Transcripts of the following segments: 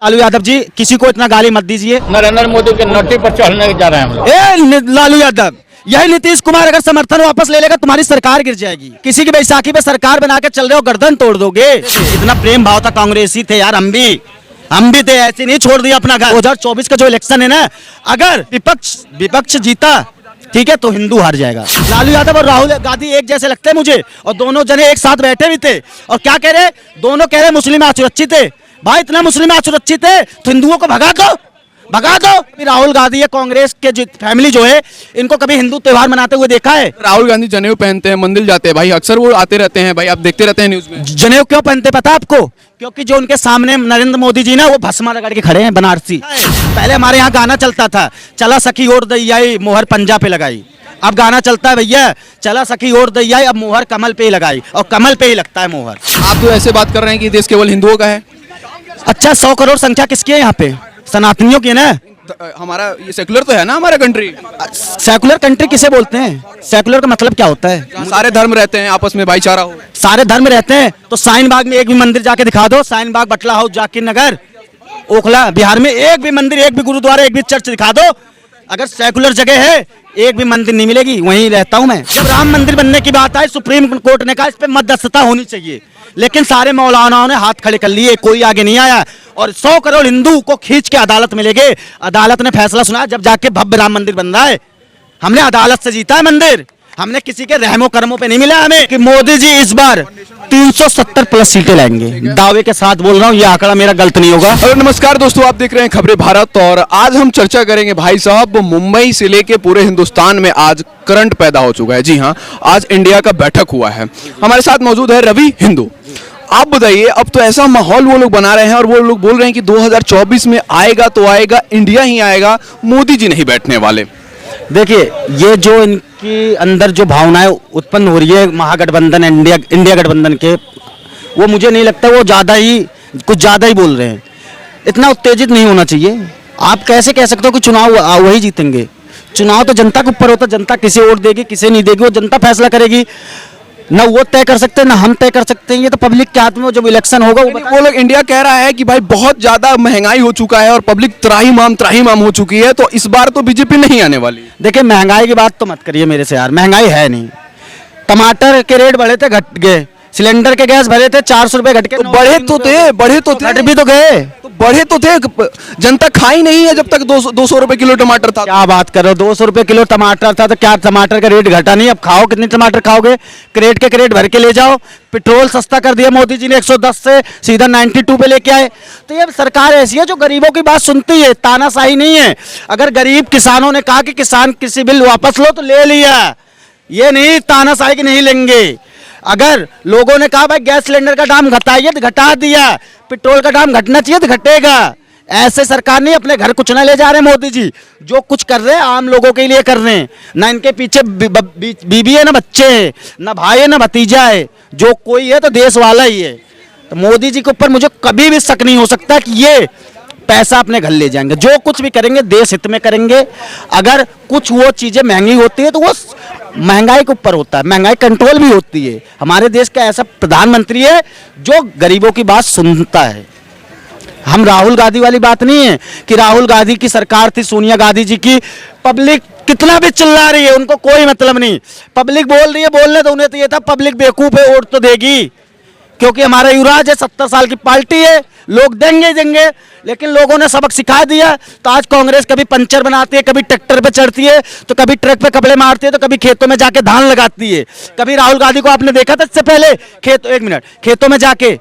लालू यादव जी, किसी को इतना गाली मत दीजिए। नरेंद्र मोदी के नोटी पर चढ़ने जा रहे हैं हम लोग। लालू यादव, यही नीतीश कुमार अगर समर्थन वापस ले लेगा तुम्हारी सरकार गिर जाएगी। किसी की बैसाखी पे सरकार बना के चल रहे हो, गर्दन तोड़ दोगे। इतना प्रेम भाव था, कांग्रेसी थे यार, हम भी थे, ऐसे नहीं छोड़ दिया अपना घर। 2024 का जो इलेक्शन है ना, अगर विपक्ष जीता ठीक है तो हिंदू हार जाएगा। लालू यादव और राहुल गांधी एक जैसे लगते हैं मुझे, और दोनों जने एक साथ बैठे भी थे और क्या कह रहे, दोनों कह रहे मुस्लिम असुरक्षित है। भाई इतना मुस्लिम असुरक्षित है तो हिंदुओं को भगा दो। राहुल गांधी या कांग्रेस के फैमिली जो है, इनको कभी हिंदू त्योहार मनाते हुए देखा है? राहुल गांधी जनेऊ पहनते हैं, मंदिर जाते हैं भाई, अक्सर वो आते रहते हैं भाई, आप देखते रहते हैं न्यूज में। जनेऊ क्यों पहनते पता आपको? क्योंकि जो उनके सामने नरेंद्र मोदी जी ना, वो भस्मा रगड़ के खड़े हैं बनारसी। पहले हमारे यहाँ गाना चलता था, चला सखी और दैयाई मोहर पंजा पे लगाई। अब गाना चलता है भैया, चला सखी और दैयाई, अब मोहर कमल पे ही लगाई, और कमल पे ही लगता है मोहर। आप तो ऐसे बात कर रहे हैं कि देश केवल हिंदुओं का है। अच्छा, 100 करोड़ संख्या किसकी है यहाँ पे? सनातनियों की है ना। हमारा ये सेकुलर तो है ना हमारा कंट्री। सेकुलर कंट्री किसे बोलते हैं? सेकुलर का मतलब क्या होता है? सारे धर्म रहते हैं, आपस में भाईचारा हो। सारे धर्म रहते हैं तो साइन बाग में एक भी मंदिर जाके दिखा दो। साइन बाग, बटला हाउस, जाकिर नगर, ओखला, बिहार में एक भी मंदिर, एक भी गुरुद्वारा, एक भी चर्च दिखा दो। अगर सेकुलर जगह है, एक भी मंदिर नहीं मिलेगी। वहीं रहता हूं मैं। जब राम मंदिर बनने की बात आई, सुप्रीम कोर्ट ने कहा इस पे मध्यस्थता होनी चाहिए, लेकिन सारे मौलानाओं ने हाथ खड़े कर लिए, कोई आगे नहीं आया। और 100 करोड़ हिंदू को खींच के अदालत में ले गए। अदालत ने फैसला सुनाया, जब जाके भव्य राम मंदिर बन रहा है। हमने अदालत से जीता है मंदिर, हमने किसी के रहमो कर्मों पे नहीं मिला हमें। कि मोदी जी इस बार 370 प्लस सीटें लाएंगे, दावे के साथ बोल रहा हूँ, ये आंकड़ा मेरा गलत नहीं होगा। हेलो नमस्कार दोस्तों, आप देख रहे हैं खबरें भारत, और आज हम चर्चा करेंगे भाई साहब, मुंबई से लेके पूरे हिंदुस्तान में आज करंट पैदा हो चुका है। जी हाँ, आज इंडिया का बैठक हुआ है। हमारे साथ मौजूद है रवि हिंदू। आप बताइए, अब तो ऐसा माहौल वो लोग बना रहे हैं और वो लोग बोल रहे हैं कि 2024 में आएगा तो आएगा, इंडिया ही आएगा, मोदी जी नहीं बैठने वाले। देखिए, ये जो इनकी अंदर जो भावनाएं उत्पन्न हो रही है महागठबंधन, इंडिया गठबंधन के, वो मुझे नहीं लगता, वो कुछ ज़्यादा ही बोल रहे हैं। इतना उत्तेजित नहीं होना चाहिए। आप कैसे कह सकते हो कि चुनाव वही जीतेंगे? चुनाव तो जनता के ऊपर होता है, जनता किसे वोट देगी किसे नहीं देगी वो जनता फैसला करेगी। ना वो तय कर सकते हैं ना हम तय कर सकते हैं, ये तो पब्लिक के हाथ में। जब इलेक्शन होगा वो लोग, इंडिया कह रहा है कि भाई बहुत ज्यादा महंगाई हो चुका है और पब्लिक त्राहिमाम हो चुकी है, तो इस बार तो बीजेपी नहीं आने वाली। देखिए, महंगाई की बात तो मत करिए मेरे से यार, महंगाई है नहीं। टमाटर के रेट बढ़े थे, घट गए। सिलेंडर के गैस भरे थे 400 रुपए, घट के बढ़े तो थे, घट भी तो गए। बढ़े तो थे, जनता खाई नहीं है जब तक 200 रुपए किलो टमाटर था। क्या बात कर रहे हो, 200 रुपए किलो टमाटर था तो क्या टमाटर का रेट घटा नहीं? अब खाओ, कितने टमाटर खाओगे? क्रेट के क्रेट भर के ले जाओ। पेट्रोल सस्ता कर दिया मोदी जी ने, 110 से सीधा 92 पे लेके आए। तो ये सरकार ऐसी है जो गरीबों की बात सुनती है, तानाशाही नहीं है। अगर गरीब किसानों ने कहा कि किसान कृषि बिल वापस लो तो ले लिया, ये नहीं तानाशाही की नहीं लेंगे। अगर लोगों ने कहा भाई गैस सिलेंडर का दाम घटाइए तो घटा दिया, पेट्रोल का दाम घटना चाहिए तो घटेगा। ऐसे सरकार नहीं, अपने घर कुछ ना ले जा रहे मोदी जी। जो कुछ कर रहे हैं आम लोगों के लिए कर रहे हैं। ना इनके पीछे बीबी है, ना बच्चे हैं, ना भाई है, ना भतीजा है। जो कोई है तो देश वाला ही है। तो मोदी जी के ऊपर मुझे कभी भी शक नहीं हो सकता कि ये पैसा अपने घर ले जाएंगे। जो कुछ भी करेंगे देश हित में करेंगे। अगर कुछ वो चीज़ें महंगी होती है तो वो महंगाई के ऊपर होता है, महंगाई कंट्रोल भी होती है। हमारे देश का ऐसा प्रधानमंत्री है जो गरीबों की बात सुनता है। हम राहुल गांधी वाली बात नहीं है कि राहुल गांधी की सरकार थी, सोनिया गांधी जी की, पब्लिक कितना भी चिल्ला रही है उनको कोई मतलब नहीं। पब्लिक बोल रही है, बोलने तो उन्हें तो ये था पब्लिक बेवकूफ़ है, वोट तो देगी, क्योंकि हमारा युवराज है, 70 साल की पार्टी है, लोग देंगे देंगे। लेकिन लोगों ने सबक सिखा दिया। तो आज कांग्रेस कभी पंचर बनाती है, कभी ट्रैक्टर पे चढ़ती है, तो कभी ट्रक पे कपड़े मारती है, तो कभी खेतों में जाके धान लगाती है। कभी राहुल गांधी को आपने देखा था इससे पहले खेतों में जाके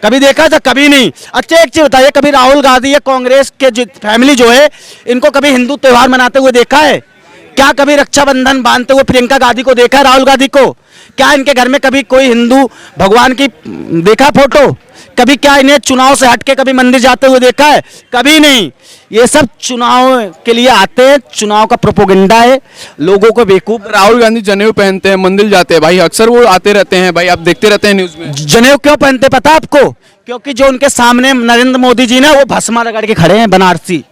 कभी देखा था? कभी नहीं। अच्छा, एक चीज बताइए, कभी राहुल गांधी या कांग्रेस के फैमिली जो है, इनको कभी हिंदू त्योहार मनाते हुए देखा है क्या? कभी रक्षाबंधन बांधते हुए प्रियंका गांधी को देखा है? राहुल गांधी को? क्या इनके घर में कभी कोई हिंदू भगवान की देखा फोटो? कभी क्या इन्हें चुनाव से हटके कभी मंदिर जाते हुए देखा है? कभी नहीं। ये सब चुनाव के लिए आते हैं, चुनाव का प्रोपोगेंडा है, लोगों को बेवकूफ। राहुल गांधी जनेऊ पहनते हैं, मंदिर जाते हैं भाई, अक्सर वो आते रहते हैं भाई, आप देखते रहते हैं न्यूज में। जनेऊ क्यों पहनते पता आपको? क्योंकि जो उनके सामने नरेंद्र मोदी जी ना, वो भस्मा रगड़ के खड़े हैं बनारसी।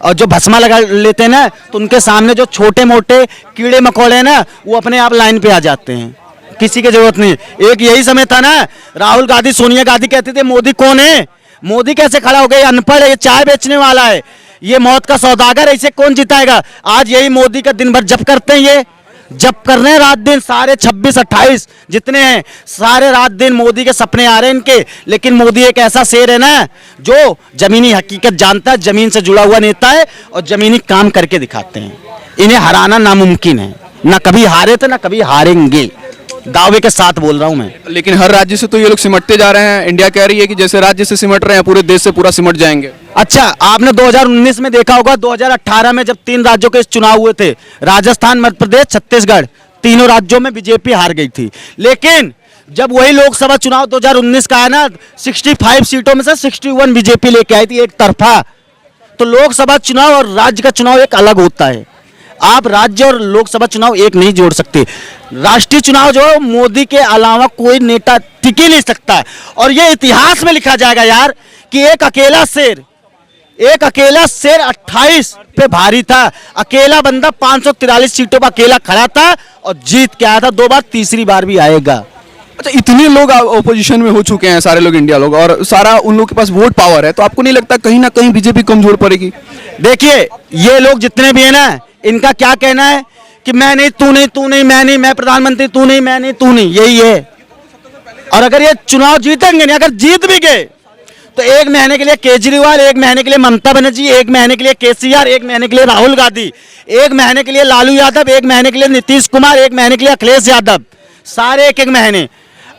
और जो भस्मा लगा लेते हैं ना, तो उनके सामने जो छोटे मोटे कीड़े मकोड़े हैं ना, वो अपने आप लाइन पे आ जाते हैं, किसी की जरूरत नहीं। एक यही समय था ना, राहुल गांधी सोनिया गांधी कहते थे मोदी कौन है, मोदी कैसे खड़ा हो गया? ये अनपढ़ है, ये चाय बेचने वाला है, ये मौत का सौदागर है, इसे कौन जिताएगा? आज यही मोदी का दिन भर जप करते हैं, ये जब कर रहे हैं रात दिन, सारे 26-28 जितने हैं सारे रात दिन मोदी के सपने आ रहे हैं इनके। लेकिन मोदी एक ऐसा शेर है ना जो जमीनी हकीकत जानता है, जमीन से जुड़ा हुआ नेता है और जमीनी काम करके दिखाते हैं। इन्हें हराना नामुमकिन है, ना कभी हारे थे ना कभी हारेंगे, दावे के साथ बोल रहा हूं मैं। लेकिन हर राज्य से तो ये लोग सिमटते जा रहे हैं। इंडिया कह रही है कि जैसे राज्य से सिमट रहे हैं पूरे देश से पूरा सिमट जाएंगे। अच्छा, आपने 2019 में देखा होगा, 2018 में जब 3 राज्यों के चुनाव हुए थे, राजस्थान, मध्य प्रदेश, छत्तीसगढ़, तीनों राज्यों में बीजेपी हार गई थी। लेकिन जब वही लोकसभा चुनाव 2019 का आया ना, 65 सीटों में से 61 बीजेपी लेके आई थी, एक तरफा। तो लोकसभा चुनाव और राज्य का चुनाव एक अलग होता है। आप राज्य और लोकसभा चुनाव एक नहीं जोड़ सकते। राष्ट्रीय चुनाव जो है, मोदी के अलावा कोई नेता टिक ही नहीं सकता। और ये इतिहास में लिखा जाएगा यार कि एक अकेला शेर 28 पे भारी था, अकेला बंदा 543 सीटों पर अकेला खड़ा था और जीत के आया था 2 बार, तीसरी बार भी आएगा। अच्छा, इतने लोग ओपोजिशन में हो चुके हैं, सारे लोग इंडिया लोग, और सारा उन लोग के पास वोट पावर है, तो आपको नहीं लगता कहीं ना कहीं बीजेपी कमजोर पड़ेगी? देखिए, ये लोग जितने भी है ना, इनका क्या कहना है कि मैं नहीं, तू नहीं, तू नहीं, मैं नहीं, मैं प्रधानमंत्री, तू नहीं, मैं नहीं, तू नहीं, यही है। और अगर ये चुनाव जीतेंगे नहीं, अगर जीत भी गए तो 1 महीने के लिए केजरीवाल, 1 महीने के लिए ममता बनर्जी, 1 महीने के लिए केसीआर, 1 महीने के लिए राहुल गांधी, 1 महीने के लिए लालू यादव, 1 महीने के लिए नीतीश कुमार, 1 महीने के लिए अखिलेश यादव, सारे 1-1 महीने।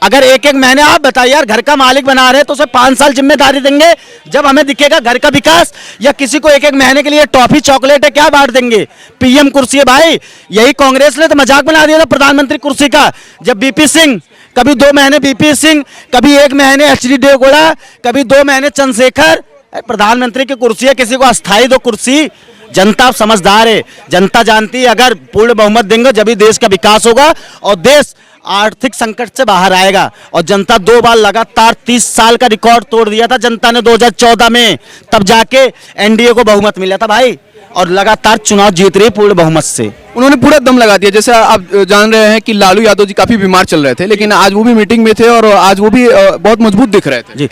अगर 1-1 महीने आप बताइए यार, घर का मालिक बना रहे हैं तो उसे 5 साल जिम्मेदारी देंगे, जब हमें दिखेगा घर का विकास, या किसी को 1-1 महीने के लिए टॉफी चॉकलेट है क्या बांट देंगे? पीएम कुर्सी है भाई, यही कांग्रेस ने तो मजाक बना दिया था प्रधानमंत्री कुर्सी का। जब बीपी सिंह, कभी 2 महीने बीपी सिंह, कभी 1 महीने एचडी देवगौड़ा, कभी 2 महीने चंद्रशेखर। प्रधानमंत्री की कुर्सी है, किसी को अस्थायी दो कुर्सी। जनता समझदार है, जनता जानती है अगर पूर्ण बहुमत देंगे जब ही देश का विकास होगा और देश आर्थिक संकट से बाहर आएगा। और जनता 2 बार लगातार 30 साल का रिकॉर्ड तोड़ दिया था जनता ने 2014 में, तब जाके एनडीए को बहुमत मिला था भाई, और लगातार चुनाव जीत रही पूर्ण बहुमत से। उन्होंने पूरा दम लगा दिया। जैसे आप जान रहे हैं कि लालू यादव जी काफी बीमार चल रहे थे, लेकिन आज वो भी मीटिंग में थे और आज वो भी बहुत मजबूत दिख रहे थे। जी,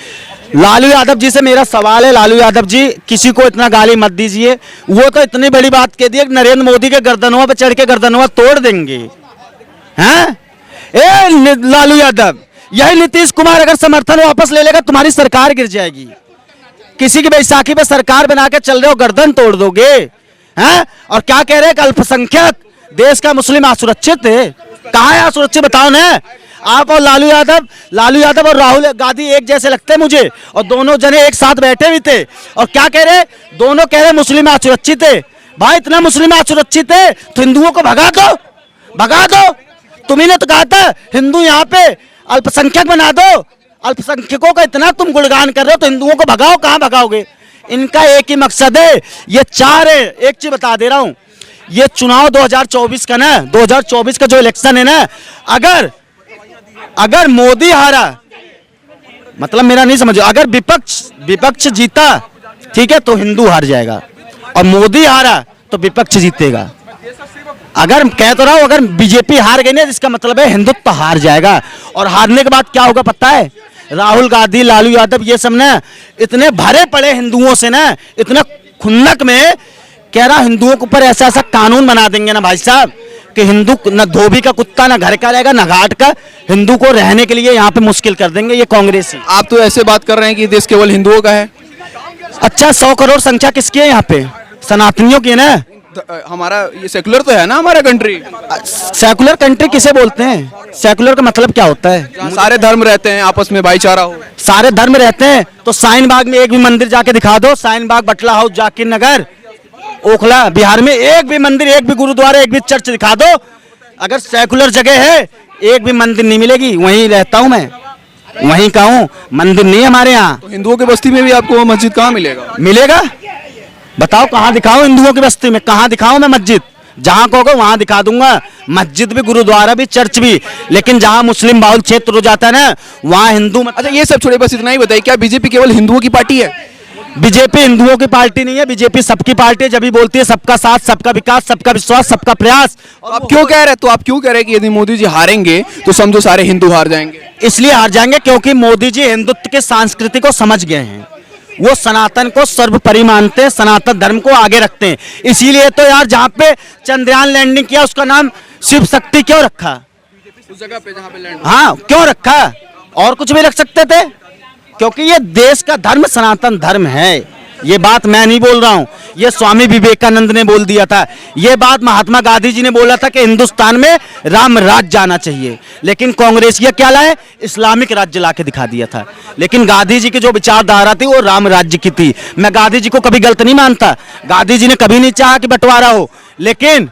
लालू यादव जी से मेरा सवाल है, लालू यादव जी किसी को इतना गाली मत दीजिए। वो तो इतनी बड़ी बात कह दी कि नरेंद्र मोदी के गर्दनों पे चढ़ के गर्दनों तोड़ देंगे। हैं? लालू यादव, यही नीतीश कुमार अगर समर्थन वापस ले लेगा तुम्हारी सरकार गिर जाएगी। किसी की बैसाखी पे सरकार बना के चल रहे हो, गर्दन तोड़ दोगे। हैं? और क्या कह रहे हैं कि अल्पसंख्यक देश का मुस्लिम असुरक्षित है? कहाँ है असुरक्षित बताओ ना। आप और लालू यादव और राहुल गांधी एक जैसे लगते हैं मुझे, और दोनों जने एक साथ बैठे हुए थे और क्या कह रहे, दोनों कह रहे मुस्लिम असुरक्षित है। भाई इतना मुस्लिम असुरक्षित है तो हिंदुओं को भगा दो, भगा दो। तुम्ही ने तो कहा था हिंदू यहाँ पे अल्पसंख्यक बना दो, अल्पसंख्यकों का इतना तुम गुणगान कर रहे हो तो हिंदुओं को भगाओ, कहाँ भगाओगे? इनका एक ही मकसद है, ये चार है। एक चीज बता दे रहा हूं, ये चुनाव 2024 का ना, 2024 का जो इलेक्शन है ना, अगर मोदी हारा, मतलब मेरा नहीं समझो, अगर विपक्ष जीता, ठीक है, तो हिंदू हार जाएगा, और मोदी हारा तो विपक्ष जीतेगा। अगर कह तो रहा हूं, अगर बीजेपी हार गई ना, इसका मतलब है हिंदुत्व हार जाएगा। और हारने के बाद क्या होगा पता है? राहुल गांधी, लालू यादव, ये सब ना इतने भरे पड़े हिंदुओं से ना, इतने खुन्नक में, कह रहा हिंदुओं के ऊपर ऐसा ऐसा कानून बना देंगे ना भाई साहब कि हिंदू न धोबी का कुत्ता, ना घर का रहेगा, ना घाट का, हिंदू को रहने के लिए यहाँ पे मुश्किल कर देंगे ये कांग्रेसी। आप तो ऐसे बात कर रहे हैं कि देश केवल हिंदुओं का है। अच्छा, 100 करोड़ संख्या किसकी है यहाँ पे? सनातनियों की है ना। हमारा ये सेकुलर तो है ना, हमारा कंट्री। सेकुलर कंट्री किसे बोलते हैं? सेकुलर का मतलब क्या होता है? जहाँ सारे धर्म रहते हैं, आपस में भाईचारा हो। सारे धर्म रहते हैं तो साइन बाग में एक भी मंदिर जाके दिखा दो, साइन बाग, बटला हाउस, जाकिर नगर, ओखला, बिहार में एक भी मंदिर, एक भी गुरुद्वारा, एक भी चर्च दिखा दो। अगर सेकुलर जगह है, एक भी मंदिर नहीं मिलेगी। वहीं रहता हूं मैं, वहीं का हूं, मंदिर नहीं हमारे यहाँ। तो हिंदुओं की बस्ती में भी आपको मस्जिद कहाँ मिलेगा? मिलेगा, बताओ कहाँ दिखाऊं? हिंदुओं की बस्ती में कहाँ दिखाऊं मैं मस्जिद? जहां कहोगे वहां दिखा दूंगा, मस्जिद भी, गुरुद्वारा भी, चर्च भी। लेकिन जहां मुस्लिम बाहुल क्षेत्र हो जाता है ना, वहां हिंदू मत। अच्छा, ये सब छोड़े, बस इतना ही बताइए, क्या बीजेपी केवल हिंदुओं की पार्टी है? बीजेपी हिंदुओं की पार्टी नहीं है, बीजेपी सबकी पार्टी है। जब भी बोलती है सबका साथ, सबका विकास, सबका विश्वास, सबका प्रयास। और आप क्यों कह रहे हैं कि यदि मोदी जी हारेंगे तो समझो सारे हिंदू हार जाएंगे? इसलिए हार जाएंगे क्योंकि मोदी जी हिंदुत्व की संस्कृति को समझ गए हैं। वो सनातन को सर्वोपरि मानते हैं, सनातन धर्म को आगे रखते हैं। इसीलिए तो यार जहाँ पे चंद्रयान लैंडिंग किया उसका नाम शिव शक्ति क्यों रखा? उस जगह पे जहाँ पे लैंड हाँ, क्यों रखा? और कुछ भी रख सकते थे, क्योंकि ये देश का धर्म सनातन धर्म है। ये बात मैं नहीं बोल रहा हूँ, ये स्वामी विवेकानंद ने बोल दिया था। ये बात महात्मा गांधी जी ने बोला था कि हिंदुस्तान में राम राज्य जाना चाहिए, लेकिन कांग्रेस ये क्या लाए? इस्लामिक राज्य ला के दिखा दिया था। लेकिन गांधी जी की जो विचारधारा थी वो राम राज्य की थी। मैं गांधी जी को कभी गलत नहीं मानता, गांधी जी ने कभी नहीं चाहा कि बंटवारा हो, लेकिन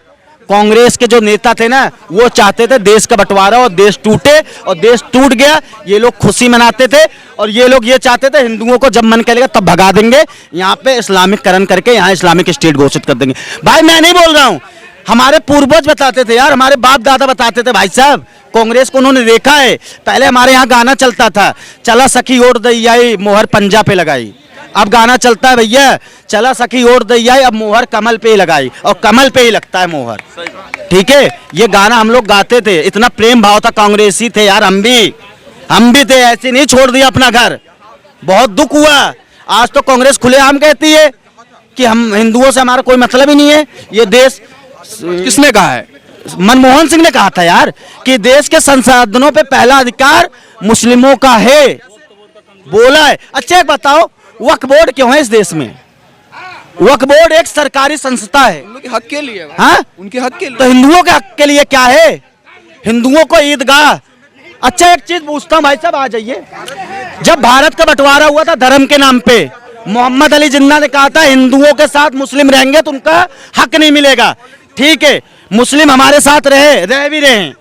कांग्रेस के जो नेता थे ना वो चाहते थे देश का बंटवारा और देश टूटे, और देश टूट गया। ये लोग खुशी मनाते थे और ये लोग ये चाहते थे हिंदुओं को जब मन करेगा तब भगा देंगे, यहाँ पे इस्लामिककरण करके यहाँ इस्लामिक स्टेट घोषित कर देंगे। भाई मैं नहीं बोल रहा हूँ, हमारे पूर्वज बताते थे यार, हमारे बाप दादा बताते थे भाई साहब। कांग्रेस को उन्होंने देखा है। पहले हमारे यहाँ गाना चलता था, चला सखी ओढ़ दई मोहर पंजा पे लगाई। अब गाना चलता है भैया, चला सखी ओढ़ दैया, अब मोहर कमल पे ही लगाई, और कमल पे ही लगता है मोहर। ठीक है, ये गाना हम लोग गाते थे, इतना प्रेम भाव था, कांग्रेसी थे यार हम भी थे, ऐसे नहीं छोड़ दिया अपना घर। बहुत दुख हुआ। आज तो कांग्रेस खुलेआम कहती है कि हम हिंदुओं से हमारा कोई मतलब ही नहीं है। ये देश किसने कहा है? मनमोहन सिंह ने कहा था यार कि देश के संसाधनों पे पहला अधिकार मुस्लिमों का है, बोला है। अच्छा एक बताओ, वक्फ बोर्ड क्यों है इस देश में? वक्फ बोर्ड एक सरकारी संस्था है, उनके हक के लिए। हाँ, उनके हक के लिए। तो हिंदुओं के हक के लिए क्या है? हिंदुओं को ईदगाह। अच्छा एक चीज पूछता हूँ भाई साहब, आ जाइए। जब भारत का बंटवारा हुआ था धर्म के नाम पे, मोहम्मद अली जिन्ना ने कहा था हिंदुओं के साथ मुस्लिम रहेंगे तो उनका हक नहीं मिलेगा। ठीक है, मुस्लिम हमारे साथ रह भी रहे हैं।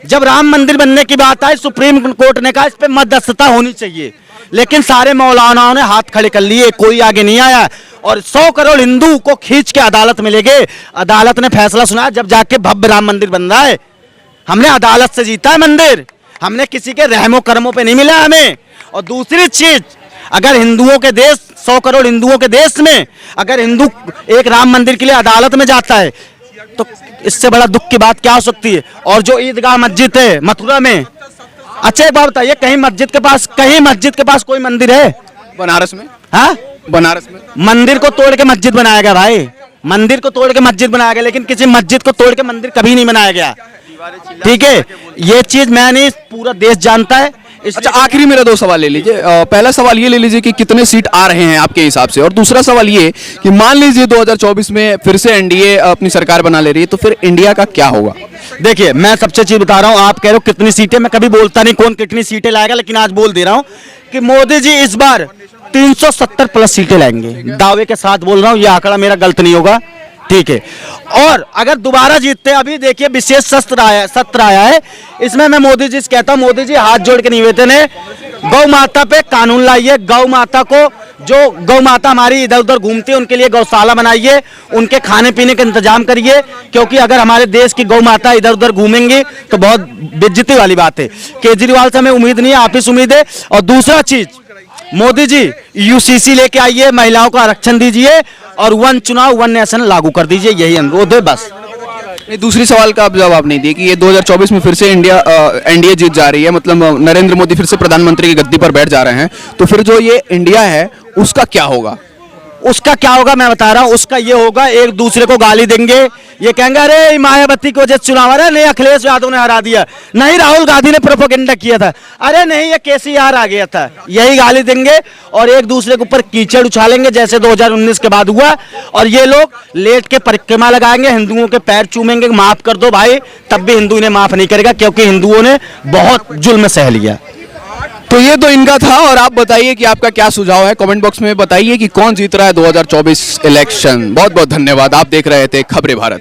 जब राम मंदिर बनने की बात आई, सुप्रीम कोर्ट ने कहा इस पे मध्यस्थता होनी चाहिए, लेकिन सारे मौलानाओं ने हाथ खड़े कर लिए, कोई आगे नहीं आया। और 100 करोड़ हिंदू को खींच के अदालत में ले गए। अदालत ने फैसला सुनाया, जब जाके भव्य राम मंदिर बन रहा है। हमने अदालत से जीता है मंदिर, हमने किसी के रहमो कर्मों पे नहीं मिला हमें। और दूसरी चीज, अगर हिंदुओं के देश, 100 करोड़ हिंदुओं के देश में अगर हिंदू एक राम मंदिर के लिए अदालत में जाता है तो इससे बड़ा दुख की बात क्या हो सकती है? और जो ईदगाह मस्जिद है मथुरा में, अच्छा एक बात बताइए, कहीं मस्जिद के पास कोई मंदिर है? बनारस में। हाँ, बनारस में मंदिर को तोड़ के मस्जिद बनाया गया भाई, मंदिर को तोड़ के मस्जिद बनाया गया, लेकिन किसी मस्जिद को तोड़ के मंदिर कभी नहीं बनाया गया। ठीक है, ये चीज मैं नहीं, पूरा देश जानता है। अच्छा, आखिरी मेरा 2 सवाल ले लीजिए। पहला सवाल ये ले लीजिए कि कितने सीट आ रहे हैं आपके हिसाब से, और दूसरा सवाल ये कि मान लीजिए 2024 में फिर से एनडीए अपनी सरकार बना ले रही है, तो फिर इंडिया का क्या होगा? देखिए मैं सबसे चीज बता रहा हूँ, आप कह रहे हो कितनी सीटें, मैं कभी बोलता नहीं कौन कितनी सीटें लाएगा, लेकिन आज बोल दे रहा हूँ कि मोदी जी इस बार 370 प्लस सीटें लाएंगे। दावे के साथ बोल रहा हूँ, यह आंकड़ा मेरा गलत नहीं होगा। ठीक है, और अगर दोबारा जीतते, अभी देखिए विशेष सत्र आया है, इसमें मैं मोदी जी से कहता हूँ, मोदी जी हाथ जोड़ के निवेदन है, गौ माता पे कानून लाइए। गौ माता को, जो गौ माता हमारी इधर उधर घूमती है, उनके लिए गौशाला बनाइए, उनके खाने पीने का इंतजाम करिए, क्योंकि अगर हमारे देश की गौ माता इधर उधर घूमेंगी तो बहुत बेइज्जती वाली बात है। केजरीवाल से हमें उम्मीद नहीं है, आप ही से उम्मीद है। और दूसरा चीज, मोदी जी यूसीसी लेके आइए, महिलाओं को आरक्षण दीजिए, और 1 चुनाव 1 नेशन लागू कर दीजिए, यही अनुरोध है बस। दूसरी सवाल का आप जवाब नहीं दिए कि ये 2024 में फिर से एनडीए जीत जा रही है, मतलब नरेंद्र मोदी फिर से प्रधानमंत्री की गद्दी पर बैठ जा रहे हैं, तो फिर जो ये इंडिया है उसका क्या होगा? उसका क्या होगा मैं बता रहा हूँ, उसका ये होगा, एक दूसरे को गाली देंगे, ये कहेंगे अरे मायावती की वजह से चुनाव, अरे नहीं अखिलेश यादव ने हरा दिया, नहीं राहुल गांधी ने प्रोपेगेंडा किया था, अरे नहीं ये केसीआर आ गया था, यही गाली देंगे और एक दूसरे के ऊपर कीचड़ उछालेंगे जैसे 2019 के बाद हुआ। और ये लोग लेट के परिक्रमा लगाएंगे, हिंदुओं के पैर चूमेंगे, माफ कर दो भाई, तब भी हिंदू इन्हें माफ नहीं करेगा, क्योंकि हिंदुओं ने बहुत जुल्म सह लिया। तो ये तो इनका था, और आप बताइए कि आपका क्या सुझाव है, कमेंट बॉक्स में बताइए कि कौन जीत रहा है 2024 इलेक्शन। बहुत बहुत धन्यवाद, आप देख रहे थे खबरें भारत।